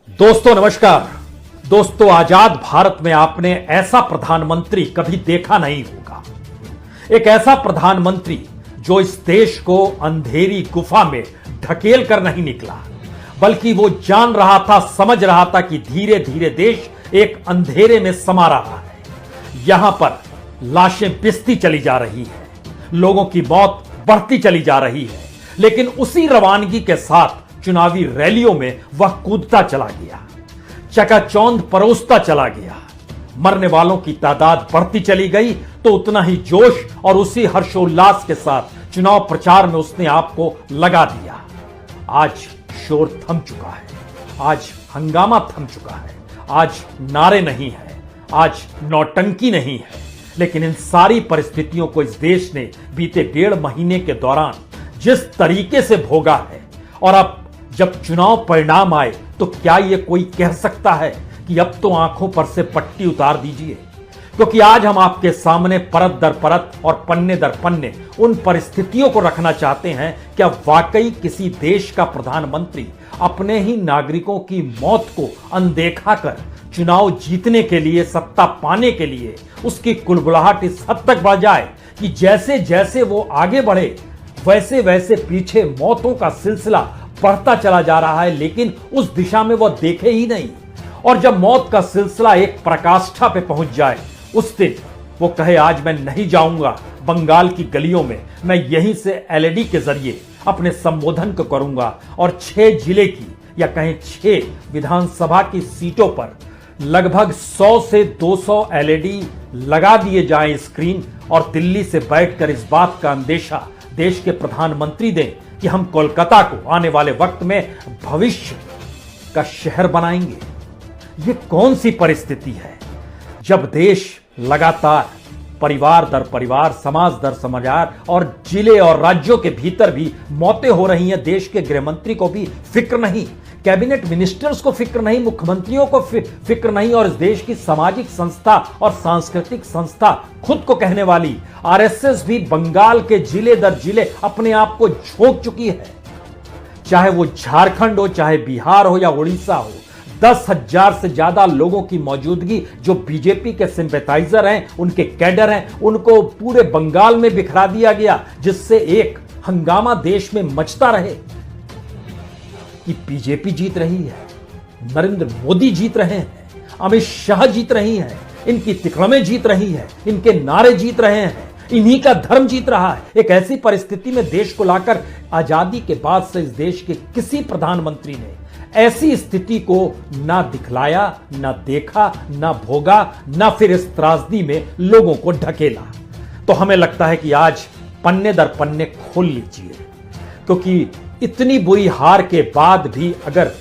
दोस्तों नमस्कार। दोस्तों, आजाद भारत में आपने ऐसा प्रधानमंत्री कभी देखा नहीं होगा। एक ऐसा प्रधानमंत्री जो इस देश को अंधेरी गुफा में ढकेल कर नहीं निकला, बल्कि वो जान रहा था, समझ रहा था कि धीरे धीरे देश एक अंधेरे में समा रहा है। यहां पर लाशें पिसती चली जा रही है, लोगों की मौत बढ़ती चली जा रही है, लेकिन उसी रवानगी के साथ चुनावी रैलियों में वह कूदता चला गया, चकाचौंध परोसता चला गया। मरने वालों की तादाद बढ़ती चली गई तो उतना ही जोश और उसी हर्षोल्लास के साथ चुनाव प्रचार में उसने आपको लगा दिया। आज शोर थम चुका है, आज हंगामा थम चुका है, आज नारे नहीं है, आज नौटंकी नहीं है। लेकिन इन सारी परिस्थितियों को इस देश ने बीते 1.5 महीने के दौरान जिस तरीके से भोगा है, और अब जब चुनाव परिणाम आए तो क्या यह कोई कह सकता है कि अब तो आंखों पर से पट्टी उतार दीजिए? क्योंकि आज हम आपके सामने परत दर परत और पन्ने दर पन्ने उन परिस्थितियों को रखना चाहते हैं कि अब वाकई किसी देश का प्रधानमंत्री अपने ही नागरिकों की मौत को अनदेखा कर चुनाव जीतने के लिए, सत्ता पाने के लिए उसकी कुलबुलाहट इस हद तक बढ़ जाए कि जैसे जैसे वो आगे बढ़े वैसे वैसे पीछे मौतों का सिलसिला बढ़ता चला जा रहा है, लेकिन उस दिशा में वह देखे ही नहीं। और जब मौत का सिलसिला एक पराकाष्ठा पे पहुंच जाए, उस दिन वो कहे आज मैं नहीं जाऊंगा बंगाल की गलियों में, मैं यहीं से एलईडी के जरिए अपने संबोधन को करूंगा और 6 जिले की या कहें 6 विधानसभा की सीटों पर लगभग 100 से 200 एलईडी लगा दिए जाएं स्क्रीन, और दिल्ली से बैठकर इस बात का अंदेशा देश के प्रधानमंत्री दें कि हम कोलकाता को आने वाले वक्त में भविष्य का शहर बनाएंगे। ये कौन सी परिस्थिति है जब देश लगातार परिवार दर परिवार, समाज दर समाज और जिले और राज्यों के भीतर भी मौतें हो रही हैं। देश के गृह मंत्री को भी फिक्र नहीं, कैबिनेट मिनिस्टर्स को फिक्र नहीं, मुख्यमंत्रियों को फिक्र नहीं, और इस देश की सामाजिक संस्था और सांस्कृतिक संस्था खुद को कहने वाली आरएसएस भी बंगाल के जिले दर जिले अपने आप को झोंक चुकी है। चाहे वो झारखंड हो, चाहे बिहार हो या उड़ीसा हो, 10,000 से ज्यादा लोगों की मौजूदगी जो बीजेपी के सिंपैथाइजर हैं, उनके कैडर हैं, उनको पूरे बंगाल में बिखरा दिया गया, जिससे एक हंगामा देश में मचता रहे कि बीजेपी जीत रही है, नरेंद्र मोदी जीत रहे हैं, अमित शाह जीत रही हैं, इनकी तिकड़में जीत रही है, इनके नारे जीत रहे हैं, इन्हीं का धर्म जीत रहा है। एक ऐसी परिस्थिति में देश को लाकर आजादी के बाद से इस देश के किसी प्रधानमंत्री ने ऐसी स्थिति को ना दिखलाया, ना देखा, ना भोगा, ना फिर इस त्रासदी में लोगों को ढकेला। तो हमें लगता है कि आज पन्ने दर पन्ने खोल लीजिए, क्योंकि इतनी बुरी हार के बाद भी अगर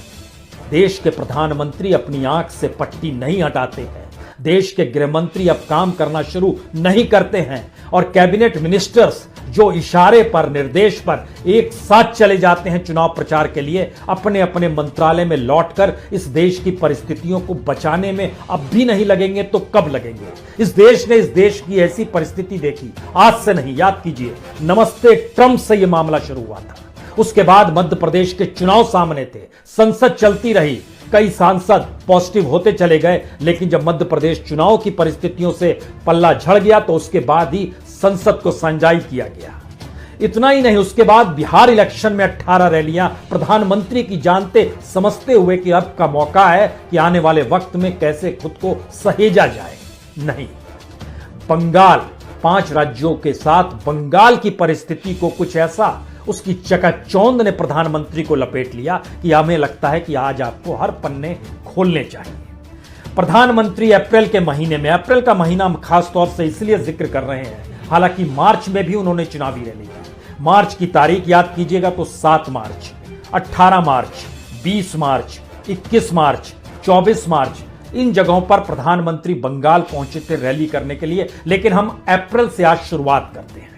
देश के प्रधानमंत्री अपनी आंख से पट्टी नहीं हटाते हैं, देश के गृह मंत्री अब काम करना शुरू नहीं करते हैं, और कैबिनेट मिनिस्टर्स जो इशारे पर, निर्देश पर एक साथ चले जाते हैं चुनाव प्रचार के लिए, अपने अपने मंत्रालय में लौटकर इस देश की परिस्थितियों को बचाने में अब भी नहीं लगेंगे तो कब लगेंगे? इस देश ने इस देश की ऐसी परिस्थिति देखी आज से नहीं, याद कीजिए नमस्ते ट्रंप से यह मामला शुरू हुआ था। उसके बाद मध्य प्रदेश के चुनाव सामने थे, संसद चलती रही, कई सांसद पॉजिटिव होते चले गए, लेकिन जब मध्य प्रदेश चुनाव की परिस्थितियों से पल्ला झड़ गया तो उसके बाद ही संसद को संजाई किया गया। इतना ही नहीं, उसके बाद बिहार इलेक्शन में 18 रैलियां प्रधानमंत्री की, जानते समझते हुए कि अब का मौका है कि आने वाले वक्त में कैसे खुद को सहेजा जाए। नहीं, बंगाल, 5 राज्यों के साथ बंगाल की परिस्थिति को कुछ ऐसा उसकी चकाचौंध ने प्रधानमंत्री को लपेट लिया कि हमें लगता है कि आज आपको हर पन्ने खोलने चाहिए। प्रधानमंत्री अप्रैल के महीने में, अप्रैल का महीना हम खास तौर से इसलिए जिक्र कर रहे हैं, हालांकि मार्च में भी उन्होंने चुनावी रैली की। मार्च की तारीख याद कीजिएगा तो 7 मार्च, 18 मार्च, 20 मार्च, 21 मार्च, 24 मार्च, इन जगहों पर प्रधानमंत्री बंगाल पहुंचे थे रैली करने के लिए। लेकिन हम अप्रैल से आज शुरुआत करते हैं।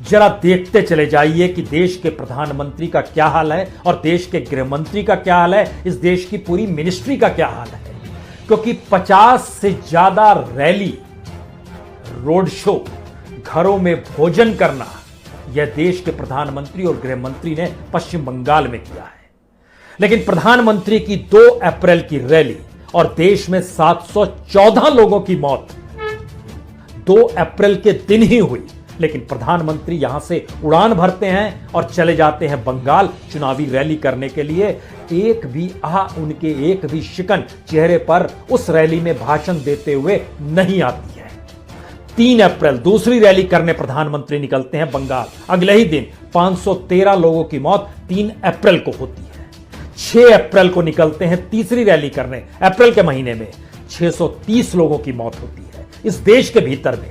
जरा देखते चले जाइए कि देश के प्रधानमंत्री का क्या हाल है और देश के गृह मंत्री का क्या हाल है, इस देश की पूरी मिनिस्ट्री का क्या हाल है। क्योंकि 50 से ज्यादा रैली, रोड शो, घरों में भोजन करना, यह देश के प्रधानमंत्री और गृह मंत्री ने पश्चिम बंगाल में किया है। लेकिन प्रधानमंत्री की 2 अप्रैल की रैली और देश में 714 लोगों की मौत 2 अप्रैल के दिन ही हुई, लेकिन प्रधानमंत्री यहां से उड़ान भरते हैं और चले जाते हैं बंगाल चुनावी रैली करने के लिए। उनके एक भी शिकन चेहरे पर उस रैली में भाषण देते हुए नहीं आती है। 3 अप्रैल दूसरी रैली करने प्रधानमंत्री निकलते हैं बंगाल। अगले ही दिन 513 लोगों की मौत 3 अप्रैल को होती है। 6 अप्रैल को निकलते हैं तीसरी रैली करने। अप्रैल के महीने में 630 लोगों की मौत होती है इस देश के भीतर में।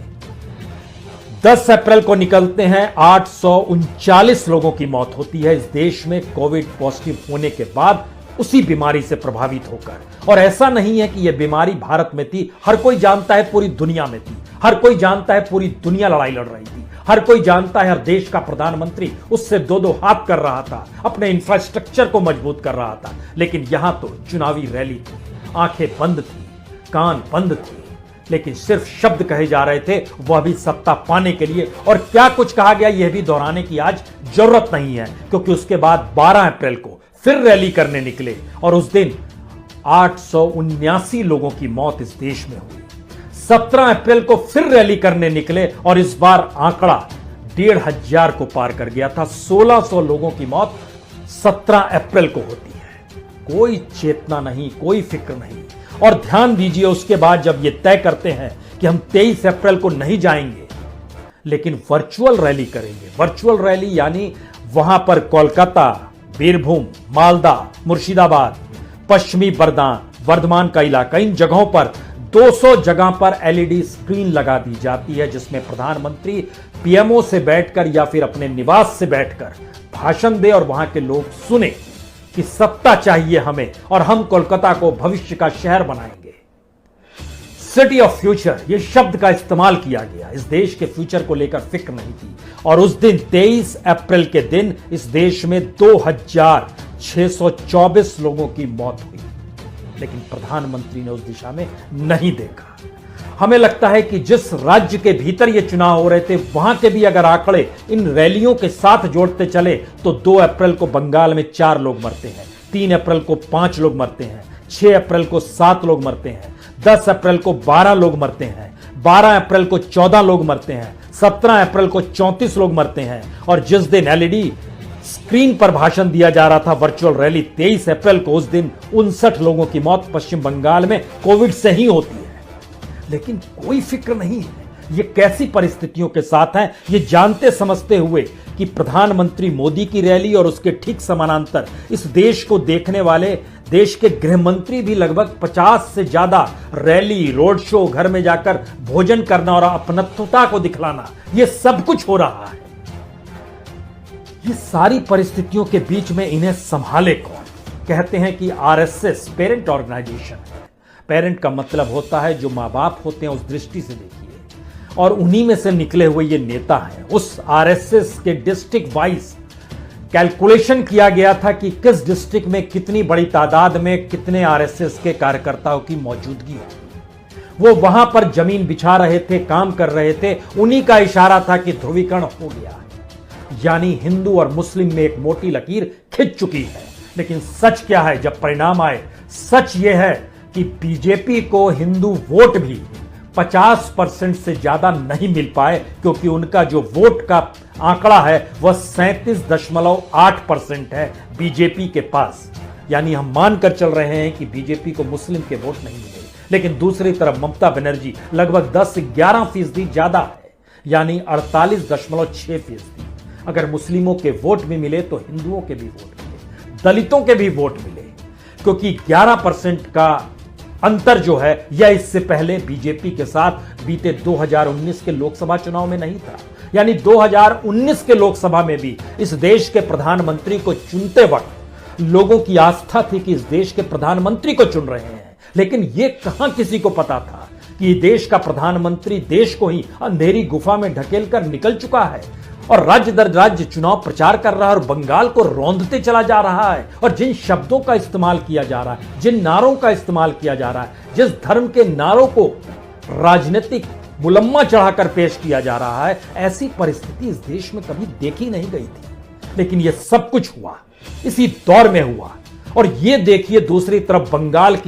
10 अप्रैल को निकलते हैं 839 लोगों की मौत होती है इस देश में कोविड पॉजिटिव होने के बाद उसी बीमारी से प्रभावित होकर। और ऐसा नहीं है कि यह बीमारी भारत में थी, हर कोई जानता है पूरी दुनिया में थी, हर कोई जानता है पूरी दुनिया लड़ाई लड़ रही थी, हर कोई जानता है हर देश का प्रधानमंत्री उससे 2-2 हाथ कर रहा था, अपने इंफ्रास्ट्रक्चर को मजबूत कर रहा था। लेकिन यहां तो चुनावी रैली थी, आंखें बंद थी, कान बंद थे, लेकिन सिर्फ शब्द कहे जा रहे थे, वह भी सत्ता पाने के लिए। और क्या कुछ कहा गया यह भी दोहराने की आज जरूरत नहीं है, क्योंकि उसके बाद 12 अप्रैल को फिर रैली करने निकले और उस दिन 879 लोगों की मौत इस देश में हुई। 17 अप्रैल को फिर रैली करने निकले और इस बार आंकड़ा 1500 को पार कर गया था। 1600 लोगों की मौत 17 अप्रैल को होती है। कोई चेतना नहीं, कोई फिक्र नहीं। और ध्यान दीजिए, उसके बाद जब ये तय करते हैं कि हम 23 अप्रैल को नहीं जाएंगे लेकिन वर्चुअल रैली करेंगे। वर्चुअल रैली यानी वहां पर कोलकाता, बीरभूम, मालदा, मुर्शिदाबाद, पश्चिमी वर्धमान का इलाका, इन जगहों पर 200 जगह पर एलईडी स्क्रीन लगा दी जाती है जिसमें प्रधानमंत्री पीएमओ से बैठकर या फिर अपने निवास से बैठकर भाषण दे और वहां के लोग सुने कि सत्ता चाहिए हमें और हम कोलकाता को भविष्य का शहर बनाएंगे। सिटी ऑफ फ्यूचर, यह शब्द का इस्तेमाल किया गया। इस देश के फ्यूचर को लेकर फिक्र नहीं थी। और उस दिन 23 अप्रैल के दिन इस देश में 2624 लोगों की मौत हुई, लेकिन प्रधानमंत्री ने उस दिशा में नहीं देखा। हमें लगता है कि जिस राज्य के भीतर ये चुनाव हो रहे थे वहां के भी अगर आंकड़े इन रैलियों के साथ जोड़ते चले तो 2 अप्रैल को बंगाल में 4 लोग मरते हैं, 3 अप्रैल को 5 लोग मरते हैं, 6 अप्रैल को 7 लोग मरते हैं, 10 अप्रैल को 12 लोग मरते हैं, 12 अप्रैल को 14 लोग मरते हैं, 17 अप्रैल को 34 लोग मरते हैं। और जिस दिन एलईडी स्क्रीन पर भाषण दिया जा रहा था वर्चुअल रैली 23 अप्रैल को, उस दिन 59 लोगों की मौत पश्चिम बंगाल में कोविड से ही होती है। लेकिन कोई फिक्र नहीं है। ये कैसी परिस्थितियों के साथ हैं, ये जानते समझते हुए कि प्रधानमंत्री मोदी की रैली और उसके ठीक समानांतर इस देश को देखने वाले देश के गृह मंत्री भी लगभग 50 से ज्यादा रैली, रोड शो, घर में जाकर भोजन करना और अपनत्वता को दिखलाना, ये सब कुछ हो रहा है। ये सारी परिस्थितियों के बीच में इन्हें संभाले कौन? कहते हैं कि आरएसएस पेरेंट ऑर्गेनाइजेशन है। पेरेंट का मतलब होता है जो माँ बाप होते हैं, उस दृष्टि से देखिए। और उन्हीं में से निकले हुए ये नेता हैं। उस आरएसएस के डिस्ट्रिक्ट वाइज कैलकुलेशन किया गया था कि किस डिस्ट्रिक्ट में कितनी बड़ी तादाद में कितने आरएसएस के कार्यकर्ताओं की मौजूदगी होगी। वो वहां पर जमीन बिछा रहे थे, काम कर रहे थे। उन्हीं का इशारा था कि ध्रुवीकरण हो गया है, यानी हिंदू और मुस्लिम में एक मोटी लकीर खिंच चुकी है। लेकिन सच क्या है जब परिणाम आए? सच यह है कि बीजेपी को हिंदू वोट भी 50% से ज्यादा नहीं मिल पाए, क्योंकि उनका जो वोट का आंकड़ा है वह 37.8% है बीजेपी के पास। यानी हम मानकर चल रहे हैं कि बीजेपी को मुस्लिम के वोट नहीं मिले। लेकिन दूसरी तरफ ममता बनर्जी लगभग 10 से 11% ज्यादा है, यानी 48.6%। अगर मुस्लिमों के वोट भी मिले तो हिंदुओं के भी वोट मिले, दलितों के भी वोट मिले, क्योंकि 11% का अंतर जो है यह इससे पहले बीजेपी के साथ बीते 2019 के लोकसभा चुनाव में नहीं था। यानी 2019 के लोकसभा में भी इस देश के प्रधानमंत्री को चुनते वक्त लोगों की आस्था थी कि इस देश के प्रधानमंत्री को चुन रहे हैं। लेकिन यह कहां किसी को पता था कि देश का प्रधानमंत्री देश को ही अंधेरी गुफा में ढकेल कर निकल चुका है और राज्य दर राज्य चुनाव प्रचार कर रहा है और बंगाल को रौंदते चला जा रहा है। और जिन शब्दों का इस्तेमाल किया जा रहा है, जिन नारों का इस्तेमाल किया जा रहा है, जिस धर्म के नारों को राजनीतिक मुलम्मा चढ़ाकर पेश किया जा रहा है, ऐसी परिस्थिति इस देश में कभी देखी नहीं गई थी। लेकिन यह सब कुछ हुआ, इसी दौर में हुआ और ये देखिए दूसरी तरफ बंगाल की